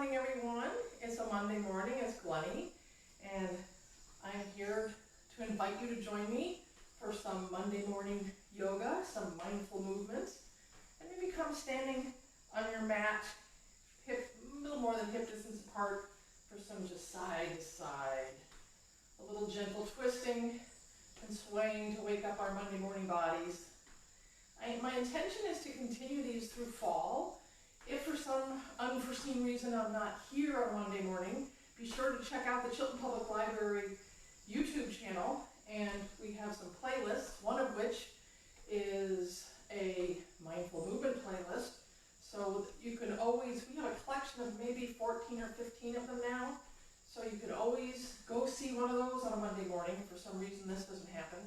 morning, everyone. It's a Monday morning. It's Glenny, and I'm here to invite you to join me for some Monday morning yoga, some mindful movements, and maybe come standing on your mat, a little more than hip distance apart, for some just side to side. A little gentle twisting and swaying to wake up our Monday morning bodies. My intention is to continue these through fall. If for some unforeseen reason I'm not here on Monday morning, be sure to check out the Chilton Public Library YouTube channel, and we have some playlists, one of which is a mindful movement playlist. So you can always, we have a collection of maybe 14 or 15 of them now, so you could always go see one of those on a Monday morning if for some reason this doesn't happen.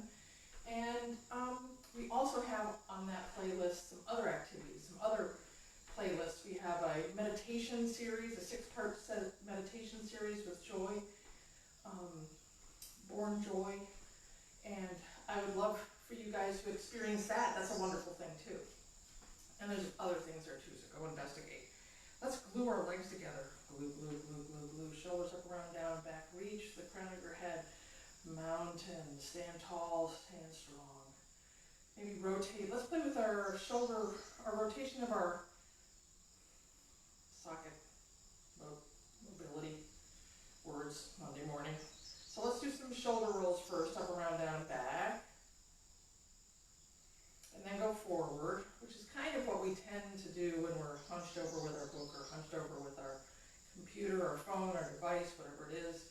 And we also have on that playlist some other activities, some other playlists. We have a meditation series, a 6-part meditation series with Joy, Born Joy, and I would love for you guys to experience that. That's a wonderful thing too. And there's other things there too, so go investigate. Let's glue our legs together. Glue, glue, glue, glue, glue. Shoulders up, around, down, back. Reach the crown of your head. Mountain. Stand tall, stand strong. Maybe rotate. Let's play with our shoulder, our rotation of our socket mobility words Monday morning. So let's do some shoulder rolls first, up, around, down, and back. And then go forward, which is kind of what we tend to do when we're hunched over with our book or hunched over with our computer or phone or device, whatever it is.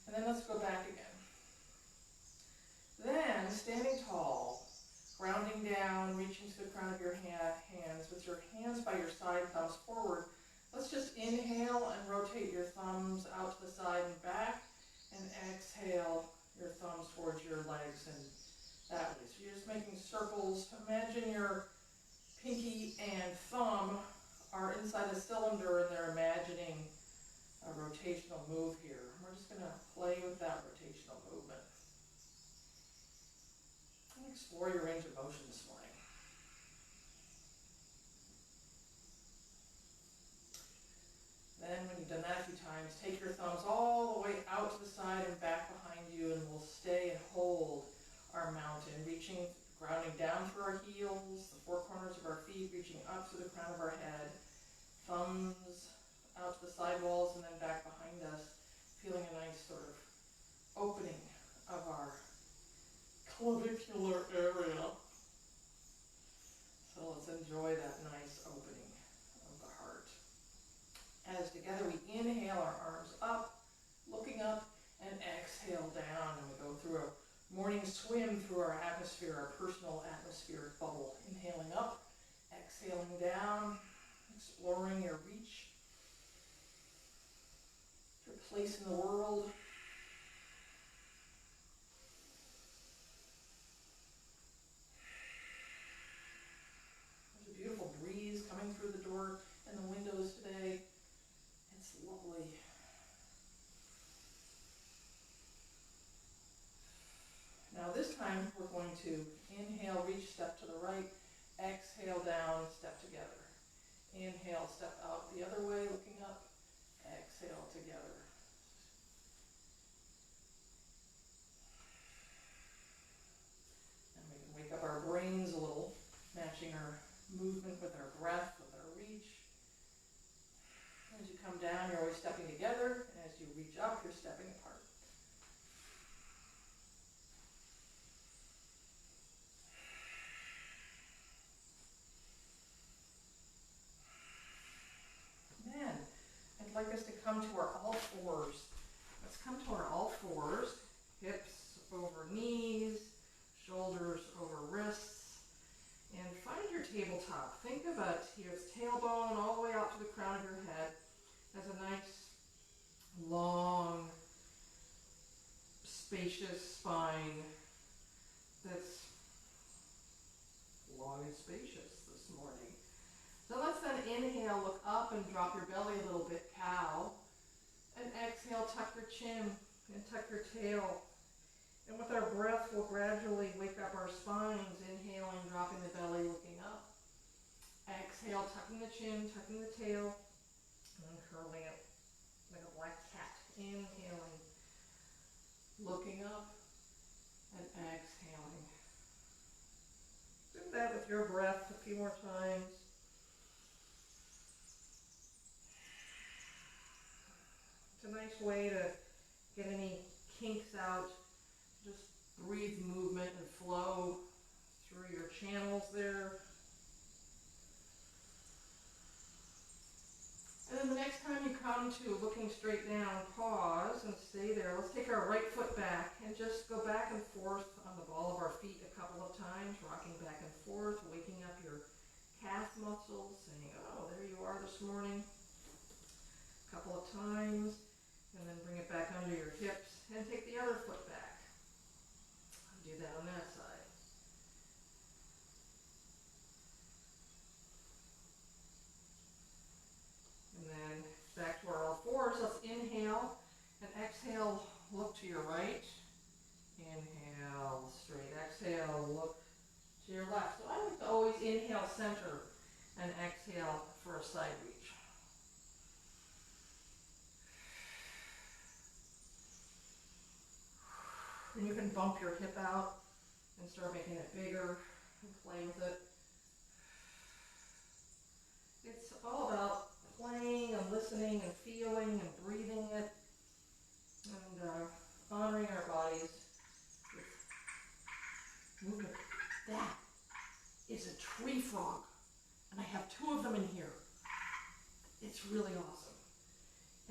And then let's go back again. Then, standing tall, grounding down, reaching to the crown of your hands. With your hands by your side, thumbs forward. Let's just inhale and rotate your thumbs out to the side and back, and exhale your thumbs towards your legs and that way. So you're just making circles. Imagine your pinky and thumb are inside a cylinder and they're imagining a rotational move here. We're just going to play with that rotational movement. And explore your range of motion this morning. Then when you've done that a few times, take your thumbs all the way out to the side and back behind you, and we'll stay and hold our mountain, reaching, grounding down through our heels, the four corners of our feet, reaching up to the crown of our head, thumbs out to the side walls and then back behind us, feeling a nice sort of opening of our clavicular area. So let's enjoy that nice opening of the heart. As together we inhale our arms up, looking up, and exhale down, and we go through a morning swim through our atmosphere, our personal atmospheric bubble. Inhaling up, exhaling down, exploring your reach, your place in the world. There's a beautiful breeze coming through the door and the windows today. It's lovely. Now this time we're going to inhale, reach, step to the right, exhale down, step together. Inhale, step out the other way, looking up, exhale together. And we can wake up our brains a little, matching our movement with our breath, with our reach. As you come down, you're always stepping together, and as you reach up, you're stepping apart. Then, I'd like us to come to our all fours. Let's come to our all fours, hips over knees, shoulders over wrists, and find your tabletop. Think about your tailbone all the way out to the crown of your head as a nice, long, spacious spine that's long and spacious this morning. So let's then inhale, look up and drop your belly a little bit, cow. And exhale, tuck your chin and tuck your tail. And with our breath, we'll gradually wake up our spines, inhaling, dropping the belly, looking up. Exhale, tucking the chin, tucking the tail, and curling it your breath a few more times. It's a nice way to get any kinks out. Just breathe movement and flow through your channels there. And then the next time you come to looking straight down, pause and stay there. Let's take our right foot back and just go back and forth on the ball of our feet a couple of times, rocking back and forth, waking up your calf muscles, saying, oh, there you are this morning. A couple of times, and then bring it back under your hips and take the other foot back. Do that on that side. And then back to our all fours. Let's inhale and exhale, look to your right. Inhale, straight. Exhale, look to your left. So I like to always inhale center and exhale for a side reach. And you can bump your hip out and start making it bigger and play with it. It's all about playing and listening and feeling and breathing it and honoring our bodies with movement. That is a tree frog, and I have 2 of them in here. It's really awesome.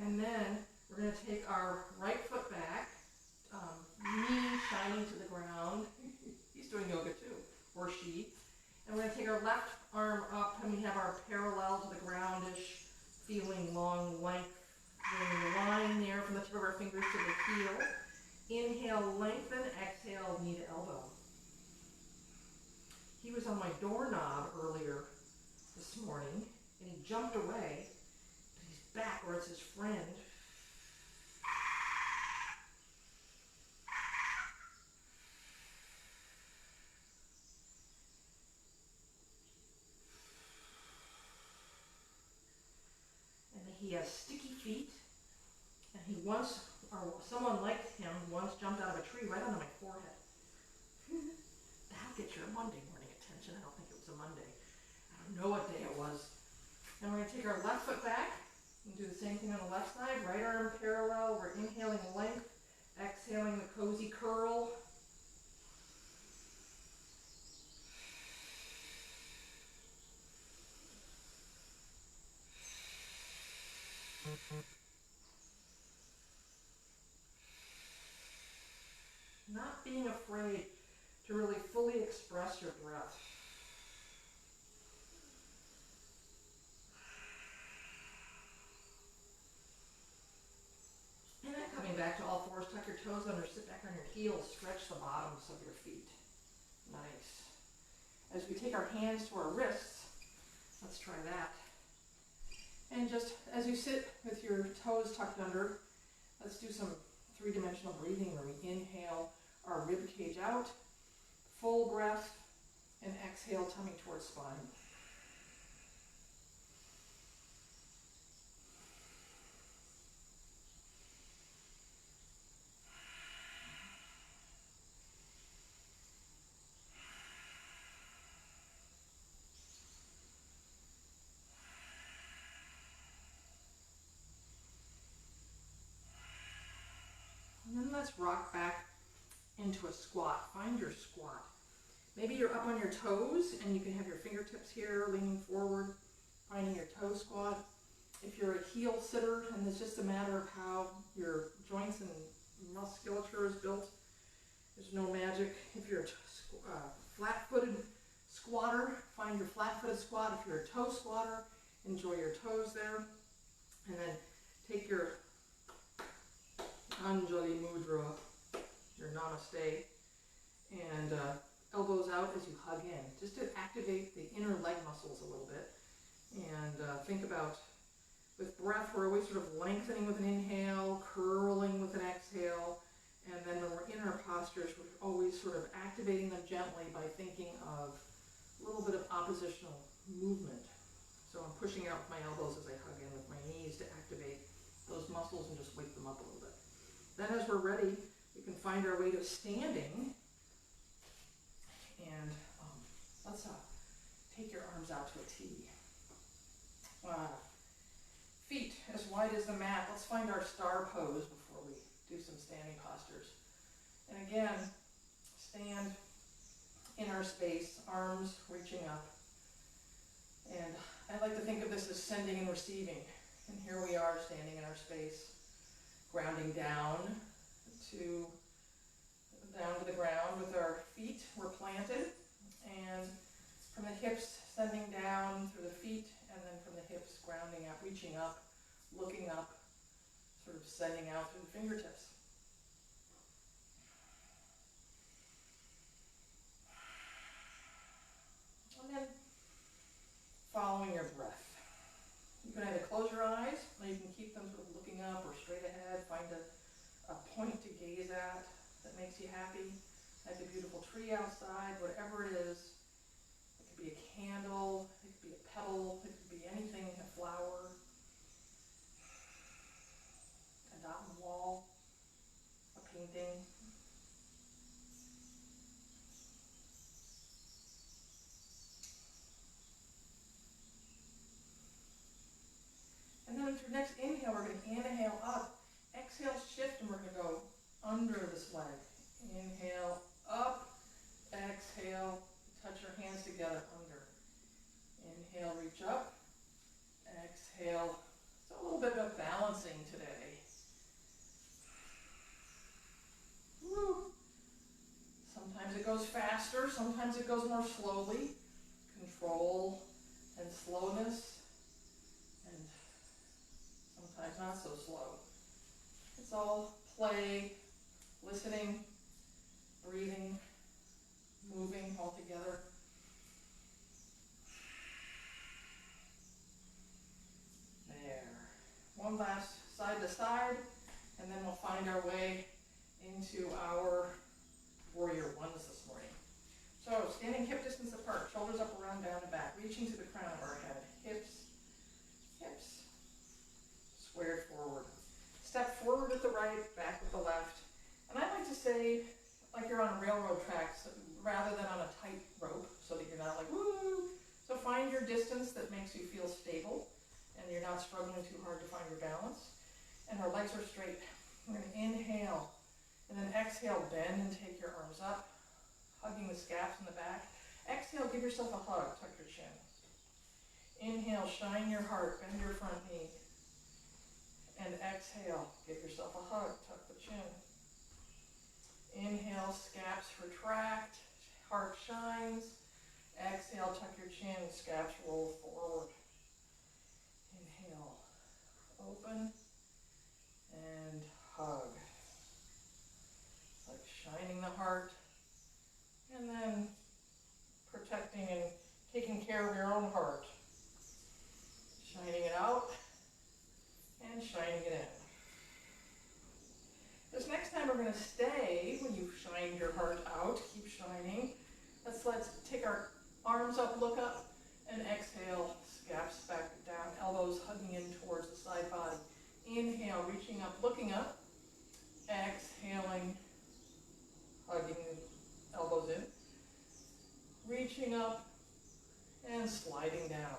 And then we're going to take our right foot back, knee shining to the ground. He's doing yoga too, or she. And we're going to take our left arm up, and we have our parallel to the ground-ish, feeling long length, the line there from the tip of our fingers to the heel. Inhale, lengthen. Exhale, knee to elbow. He was on my doorknob earlier this morning, and he jumped away, but he's back where it's his friend. He has sticky feet, and he once, or someone like him, once jumped out of a tree right onto my forehead. That'll get your Monday morning attention. I don't think it was a Monday. I don't know what day it was. And we're going to take our left foot back and do the same thing on the left side. Right arm parallel. We're inhaling length, exhaling the cozy curl. Not being afraid to really fully express your breath. And then coming back to all fours, tuck your toes under, sit back on your heels, stretch the bottoms of your feet. Nice. As we take our hands to our wrists, let's try that. And just as you sit with your toes tucked under, let's do some 3-dimensional breathing where we inhale our rib cage out, full breath, and exhale tummy towards spine. And then let's rock back into a squat. Find your squat. Maybe you're up on your toes and you can have your fingertips here leaning forward, finding your toe squat. If you're a heel sitter and it's just a matter of how your joints and musculature is built, there's no magic. If you're a flat-footed squatter, find your flat-footed squat. If you're a toe squatter, enjoy your toes there. And then take your Anjali Mudra, your Namaste, and elbows out as you hug in, just to activate the inner leg muscles a little bit. And think about, with breath, we're always sort of lengthening with an inhale, curling with an exhale, and then when we're in our postures, we're always sort of activating them gently by thinking of a little bit of oppositional movement. So I'm pushing out with my elbows as I hug in with my knees to activate those muscles and just wake them up a little bit. Then as we're ready, we can find our way to standing. And let's arms out to a T. Feet as wide as the mat. Let's find our star pose before we do some standing postures. And again, stand in our space, arms reaching up. And I like to think of this as sending and receiving. And here we are standing in our space, grounding down to the ground with our feet. We're planted. And from the hips, sending down through the feet, and then from the hips, grounding up, reaching up, looking up, sort of sending out through the fingertips. And then following your breath. You can either close your eyes, or you can keep them sort of looking up or straight ahead. Find a point to gaze at that makes you happy. Like a beautiful tree outside, whatever it is. It could be a candle, it could be a petal, it could be anything, a flower, a dot on the wall, a painting. And then with your next inhale, we're going to inhale up, exhale, shift, and we're going to go under this leg. Inhale up, exhale, touch your hands together under. Inhale, reach up, exhale. So a little bit of balancing today. Woo. Sometimes it goes faster, sometimes it goes more slowly. Control and slowness, and sometimes not so slow. It's all play, listening, breathing, moving all together. There. One last side to side, and then we'll find our way into our warrior ones this morning. So, standing hip distance apart, shoulders up, around, down, and back, reaching to the crown of our head. Hips, hips, squared forward. Step forward with the right, back with the left. And I like to say, like you're on railroad tracks, rather than on a tight rope, so that you're not like, woo! So find your distance that makes you feel stable, and you're not struggling too hard to find your balance. And our legs are straight. We're going to inhale, and then exhale, bend and take your arms up, hugging the scaps in the back. Exhale, give yourself a hug, tuck your chin. Inhale, shine your heart, bend your front knee. And exhale, give yourself a hug, tuck the chin. Inhale, scaps retract, heart shines. Exhale, tuck your chin, scaps roll forward. Inhale, open, and hug. It's like shining the heart, and then protecting and taking care of your own heart. Shining it out, and shining it in. This next time we're going to stay when you've shined your heart out. Keep shining. Let's take our arms up, look up, and exhale. Scaps back down, elbows hugging in towards the side body. Inhale, reaching up, looking up. Exhaling, hugging the elbows in. Reaching up and sliding down.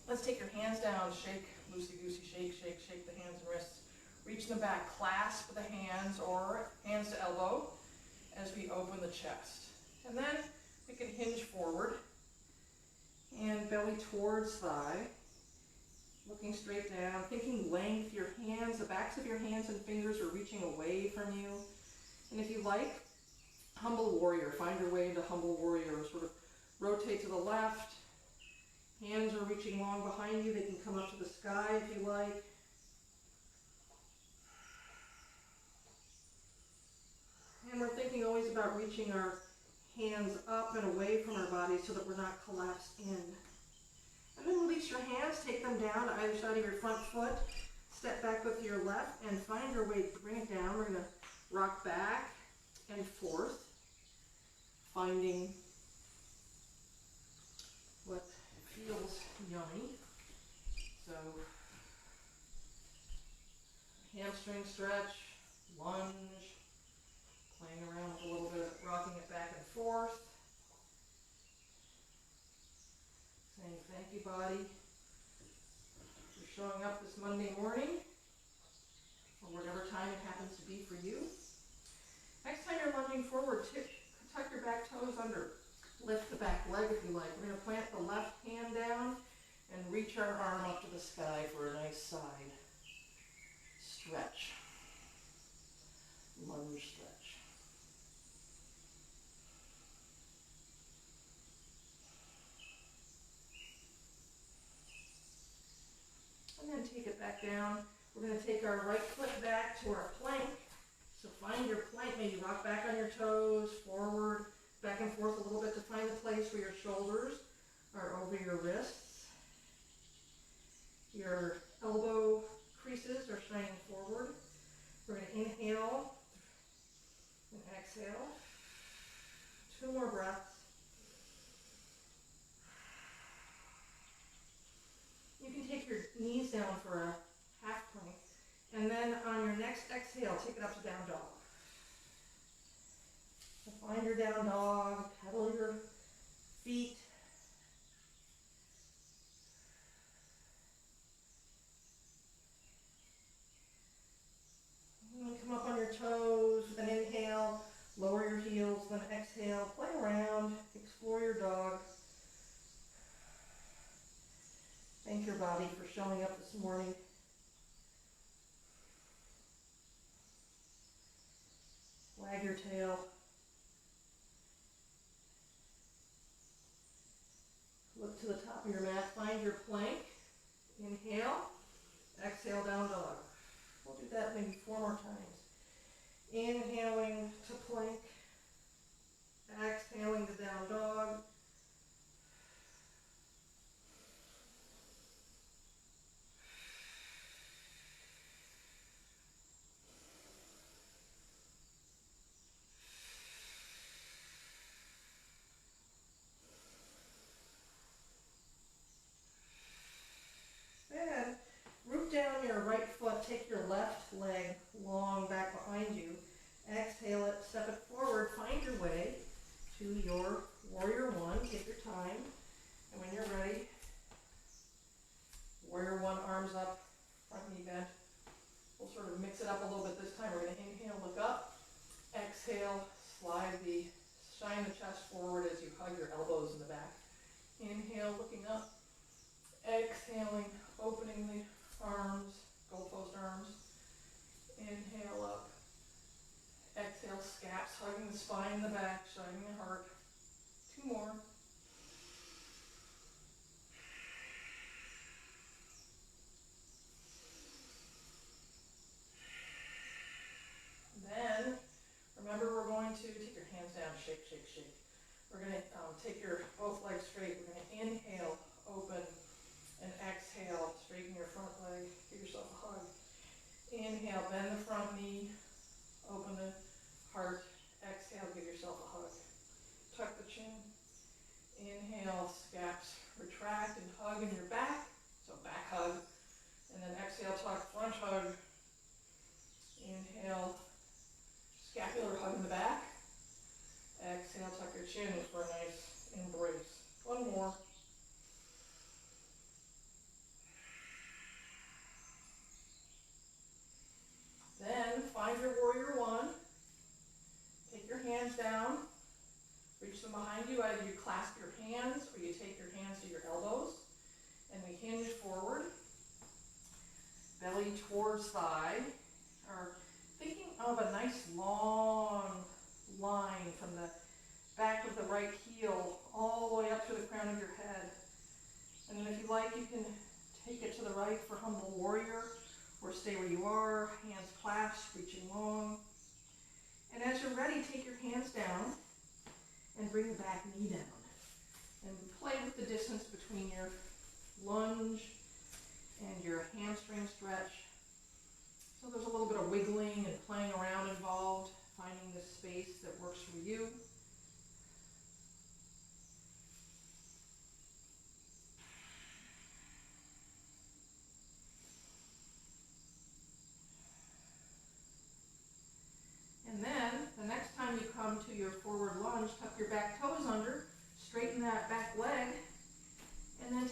Let's take your hands down, shake, loosey-goosey, shake, shake, shake the hands and wrists. Reach them back, clasp the hands or hands to elbow as we open the chest. And then we can hinge forward and belly towards thigh, looking straight down, thinking length. Your hands, the backs of your hands and fingers are reaching away from you. And if you like, humble warrior, find your way into humble warrior. Sort of rotate to the left. Hands are reaching long behind you. They can come up to the sky if you like. And we're thinking always about reaching our hands up and away from our bodies so that we're not collapsed in. And then release your hands, take them down to either side of your front foot. Step back with your left and find your way. Bring it down. We're going to rock back and forth, finding what feels yummy. So, hamstring stretch, lunge, playing around with a little bit of rocking it back and forth. saying thank you, body, for showing up this Monday morning, or whatever time it happens to be for you. Next time you're lunging forward, tuck your back toes under. Lift the back leg if you like. We're going to plant the left hand down and reach our arm up to the sky for a nice side stretch. Lunge stretch. And then take it back down. We're going to take our right foot back to our plank. So find your plank. Maybe rock back on your toes, forward, back and forth a little bit to find the place where your shoulders are over your wrists. Your elbow creases are shining forward. We're going to inhale and exhale. 2 more breaths. You can take your knees down for a half plank. And then on your next exhale, take it up to down dog. So find your down dog, pedal your feet. And then come up on your toes, then inhale, lower your heels, then exhale, play around, explore your dog. Thank your body for showing up this morning. Wag your tail. Look to the top of your mat, find your plank. Inhale, exhale, down dog. We'll do that maybe 4 more times. Inhaling to plank, exhaling to down dog. Then root down your right foot, take your left leg long back behind you. Exhale it, step it forward, find your way to your warrior 1. Take your time. And when you're ready, warrior 1, arms up, front knee bent. We'll sort of mix it up a little bit this time. We're going to inhale, look up. Exhale, shine the chest forward as you hug your elbows in the back. Inhale, looking up. Exhaling, opening the arms, goalpost arms. Inhale up. Exhale, scaps, hugging the spine in the back, shining the heart. 2 more. Then, remember we're going to take your hands down, shake, shake, shake. We're going to take your both legs straight. We're going to inhale, open, and exhale, straighten your front leg, give yourself a hug. Inhale, bend the front knee, open the heart, exhale, give yourself a hug. Tuck the chin, inhale, scaps, retract and hug in your back, so back hug, and then exhale, tuck, front hug. Inhale, scapular hug in the back. Exhale, tuck your chin for a nice embrace. 1 more. Then find your warrior 1. Take your hands down. Reach them behind you. Either you clasp your hands or you take your hands to your elbows. And we hinge forward. Belly towards thigh. Or thinking of a nice long line from the back of the right heel all the way up to the crown of your head. And then if you like, you can take it to the right for humble warrior, or stay where you are, hands clasped, reaching long. And as you're ready, take your hands down and bring the back knee down. And play with the distance between your lunge and your hamstring stretch. So there's a little bit of wiggling and playing around involved, finding the space that works for you. And then, the next time you come to your forward lunge, tuck your back toes under, straighten that back leg, and then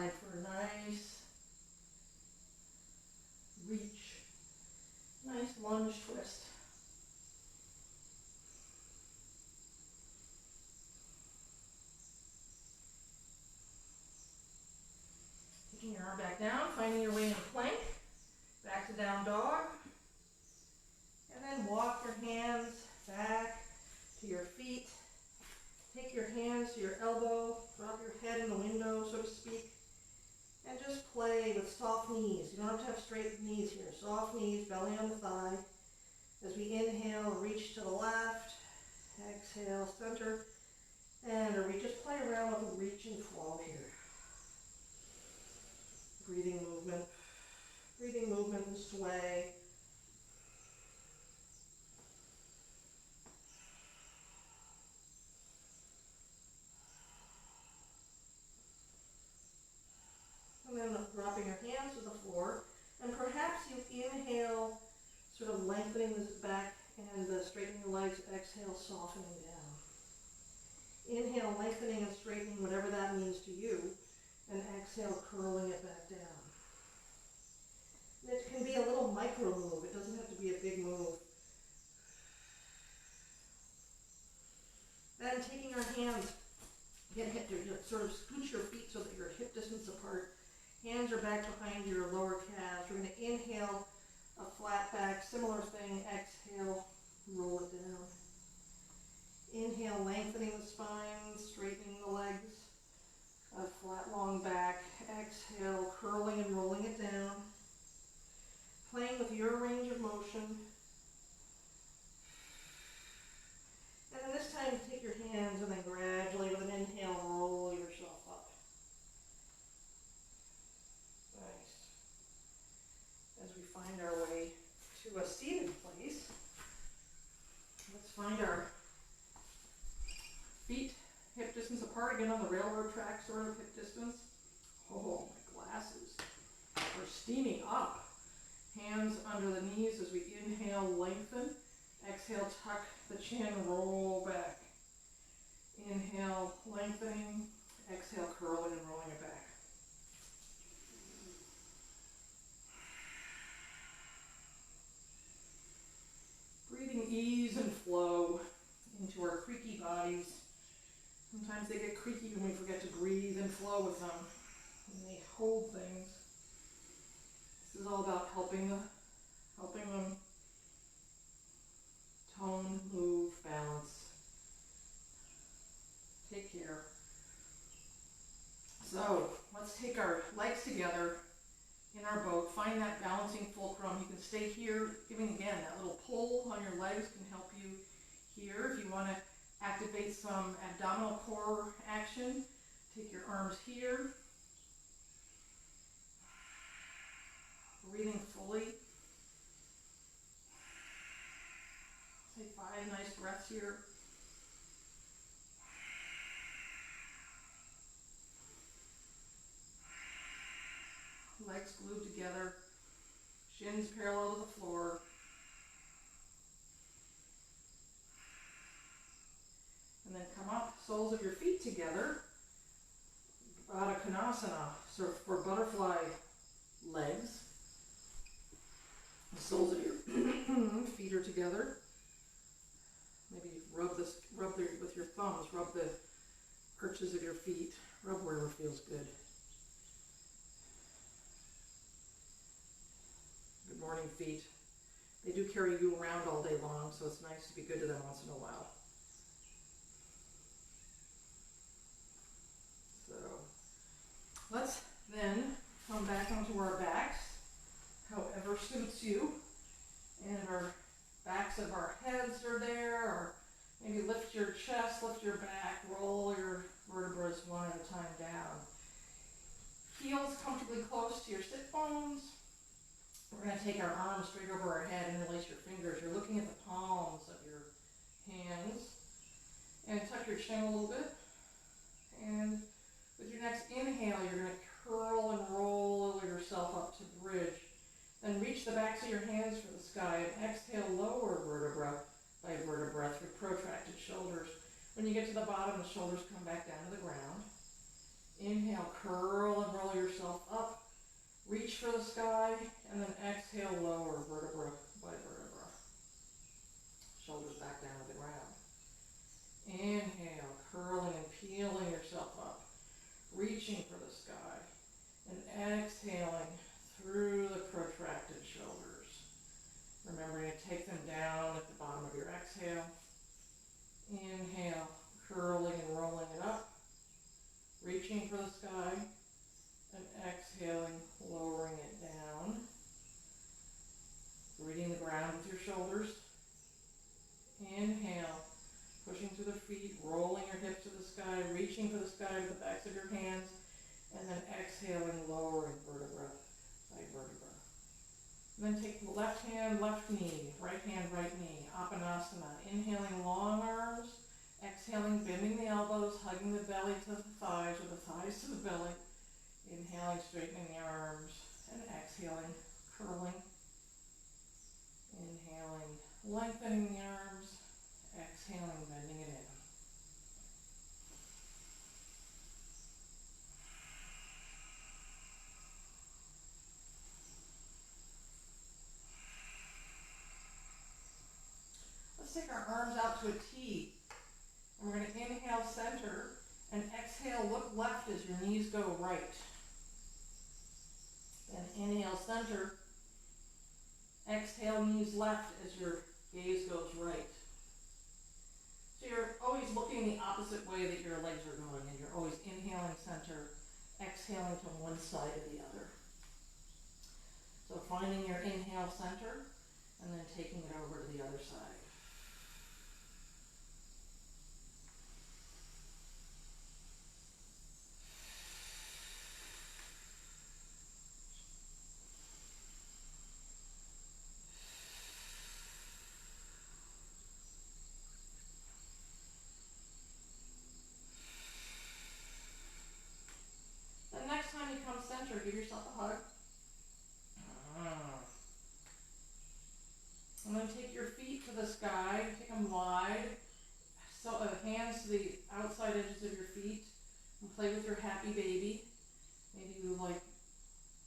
side for a nice reach, nice lunge twist. Taking your arm back down, finding your way into plank, back to down dog, and then walk your hands back to your feet. Take your hands to your elbow, drop your head in the window, so to speak, and just play with soft knees. You don't have to have straight knees here. Soft knees, belly on the thigh. As we inhale, reach to the left, exhale, center, and we just play around with the reach and flow here. Breathing movement and sway. And then dropping your hands to the floor, and perhaps you inhale, sort of lengthening this back and straightening your legs, exhale, softening down. Inhale, lengthening and straightening, whatever that means to you, and exhale, curling it back down. And it can be a little micro move, it doesn't have to be a big move. Then taking our hands, sort of scooch your feet so that you're hip distance apart. Hands are back behind your lower calves. We're going to inhale, a flat back, similar thing. Exhale, roll it down. Inhale, lengthening the spine, straightening the legs. A flat, long back. Exhale, curling and rolling it down. Playing with your range of motion. And then this time, take your hands and then gradually, with an inhale, roll yourself up. Nice. As we find our way to a seated place, let's find our feet hip distance apart, again on the railroad track sort of hip distance. Oh, my glasses. We're steaming up. Hands under the knees as we inhale, lengthen. Exhale, tuck the chin, roll back. Inhale, lengthening. Exhale, curling and rolling it back. Breathing ease and flow into our creaky bodies. Sometimes they get creaky when we forget to breathe and flow with them. And they hold things. This is all about helping them tone, move, balance. Take care. So let's take our legs together in our boat. Find that balancing fulcrum. You can stay here, giving again that little pull on your legs can help you here. If you want to activate some abdominal core action, take your arms here. Breathing fully. Take 5 nice breaths here. Legs glued together, shins parallel to the floor. And then come up, soles of your feet together. Baddha Konasana, so for butterfly legs. The soles of your feet are together. Maybe rub with your thumbs, rub the arches of your feet, rub wherever feels good. Good morning, feet. They do carry you around all day long, so it's nice to be good to them once in a while. So let's then come back onto our backs, however suits you. And our backs of our heads are there, or maybe lift your chest, lift your back, roll your vertebrae one at a time down. Heels comfortably close to your sit bones. We're going to take our arms straight over our head and release your fingers. You're looking at the palms of your hands. And tuck your chin a little bit. And with your next inhale, you're going to curl and roll yourself up to bridge. Then reach the backs of your hands for the sky and exhale, lower vertebra by vertebra through protracted shoulders. When you get to the bottom, the shoulders come back down to the ground. Inhale, curl and roll Reach for the sky, and then exhale, lower vertebra by vertebra. Shoulders back down to the ground. Inhale, curling and peeling yourself up, reaching for the sky, and exhaling through the protracted shoulders. Remembering to take them down at the bottom of your exhale. Inhale, curling and rolling it up, reaching for the sky, and exhaling, lowering it down. Reading the ground with your shoulders. Inhale, pushing through the feet, rolling your hips to the sky, reaching for the sky with the backs of your hands, and then exhaling, lowering vertebra by vertebra. And then take the left hand, left knee, right hand, right knee, Apanasana. Inhaling, long arms. Exhaling, bending the elbows, hugging the belly to the thighs, or the thighs to the belly. Inhaling, straightening the arms, and exhaling, curling. Inhaling, lengthening the arms. Exhaling, bending it in. Let's take our arms out to a T. And we're going to inhale, center, and exhale, look left as your knees go right. Then inhale, center. Exhale, knees left as your gaze goes right. So you're always looking the opposite way that your legs are going, and you're always inhaling, center, exhaling to one side or the other. So finding your inhale, center, and then taking it over to the other side. The next time you come center, give yourself a hug. And then take your feet to the sky, take them wide. So hands to the outside edges of your feet. And play with your happy baby. Maybe you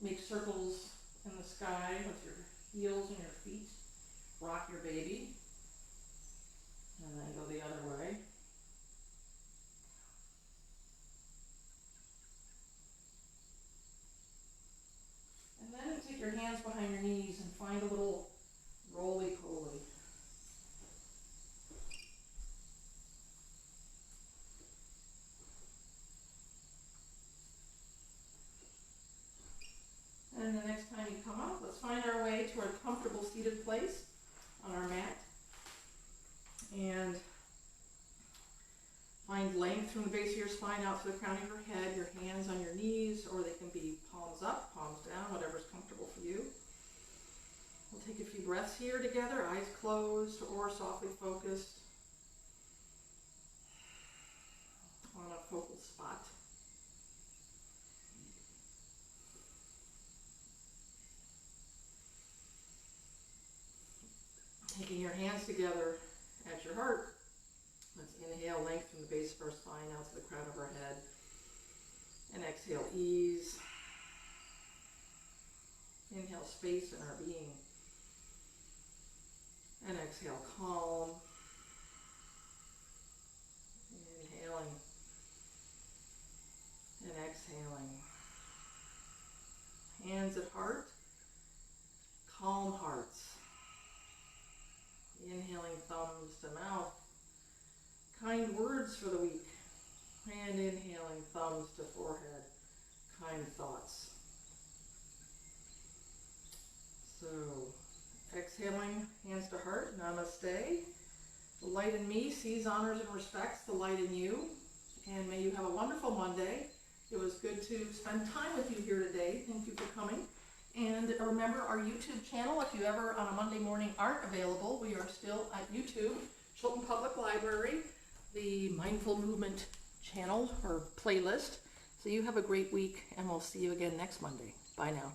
make circles in the sky with your heels and your feet. Rock your baby. And then go the other way. And then take your hands behind your knees and find a little roly-poly. And the next time you come up, let's find our way to our comfortable seated place on our mat. And find length from the base of your spine out to the crown of your head, your hands on your knees, or they can be palms up, palms down, whatever's comfortable for you. We'll take a few breaths here together, eyes closed or softly focused on a focal spot. Taking your hands together at your heart. Let's inhale, length from the base of our spine out to the crown of our head. And exhale, ease. Inhale, space in our being. And exhale, calm. Inhaling. And exhaling. Hands at heart. Calm hearts. Inhaling, thumbs to mouth. Kind words for the week. And inhaling, thumbs to forehead. Kind thoughts. So, exhaling, hands to heart, namaste. The light in me sees, honors, and respects the light in you. And may you have a wonderful Monday. It was good to spend time with you here today. Thank you for coming. And remember our YouTube channel, if you ever on a Monday morning aren't available, we are still at YouTube, Chilton Public Library, the Mindful Movement channel or playlist. So you have a great week, and we'll see you again next Monday. Bye now.